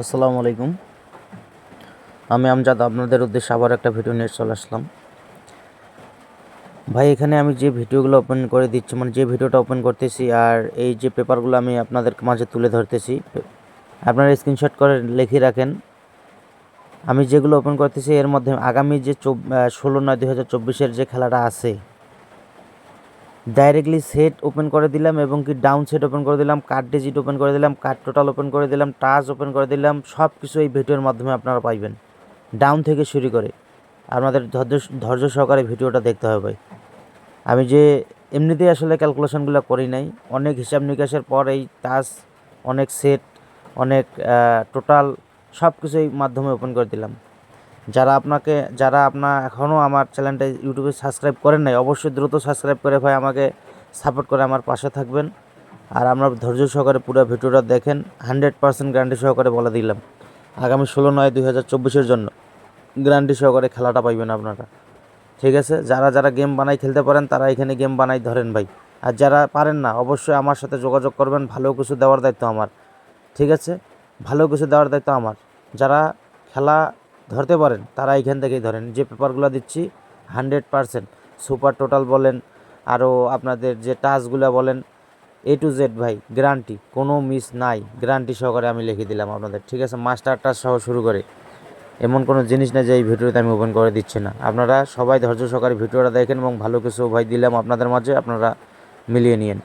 আসসালামু আলাইকুম। আমি আমজাদ আপনাদের উদ্দেশ্যে আবার একটা ভিডিও নিয়ে চলে আসলাম। ভাই এখানে আমি যে ভিডিওগুলো ওপেন করে দিচ্ছি, মানে যে ভিডিওটা ওপেন করতেছি আর এই যে পেপারগুলো আমি আপনাদের মাঝে তুলে ধরতেছি, আপনারা স্ক্রিনশট করে লিখে রাখেন। আমি যেগুলো ওপেন করতেছি এর মধ্যে আগামী যে 16/9/2024 যে খেলাটা আছে, ডাইরেক্টলি সেট ওপেন করে দিলাম এবং কি ডাউন সেট ওপেন করে দিলাম, কার্ড ডিজিট ওপেন করে দিলাম, কার্ড টোটাল ওপেন করে দিলাম, টাচ ওপেন করে দিলাম, সব কিছু এই ভিডিওর মাধ্যমে আপনারা পাইবেন, ডাউন থেকে শুরু করে। আপনাদের ধৈর্য সহকারে ভিডিওটা দেখতে হবে ভাই। আমি যে এমনিতেই আসলে ক্যালকুলেশনগুলো করি নাই, অনেক হিসাব নিকাশের পর এই টাচ, অনেক সেট, অনেক টোটাল সব কিছু এই মাধ্যমে ওপেন করে দিলাম। যারা আপনার এখনও আমার চ্যানেলটা ইউটিউবে সাবস্ক্রাইব করেন নাই, অবশ্যই দ্রুত সাবস্ক্রাইব করে ভাই আমাকে সাপোর্ট করে আমার পাশে থাকবেন। আর আমরা ধৈর্য সহকারে পুরো ভিডিওটা দেখেন, 100% গ্যারান্টি সহকারে বলে দিলাম আগামী 16/9/2024 জন্য গ্যারান্টি সহকারে খেলাটা পাইবেন আপনারা। ঠিক আছে, যারা গেম বানাই খেলতে পারেন তারা এখানে গেম বানাই ধরেন ভাই। আর যারা পারেন না অবশ্যই আমার সাথে যোগাযোগ করবেন, ভালো কিছু দেওয়ার দায়িত্ব আমার। ঠিক আছে, ভালো কিছু দেওয়ার দায়িত্ব আমার। যারা খেলা ধরতে পারেন তারা এখান থেকেই ধরেন। যে পেপারগুলো দিচ্ছি 100% সুপার টোটাল বলেন, আরও আপনাদের যে টাচগুলো বলেন, A to Z ভাই গ্যারান্টি, কোনো মিস নাই, গ্যারান্টি সহকারে আমি লিখে দিলাম আপনাদের। ঠিক আছে, মাস্টার টাচ সহ শুরু করে এমন কোনো জিনিস না যে এই ভিডিওতে আমি ওপেন করে দিচ্ছি না। আপনারা সবাই ধৈর্য সহকারে ভিডিওটা দেখেন এবং ভালো কিছু ভাই দিলাম আপনাদের মাঝে, আপনারা মিলিয়ে নিন।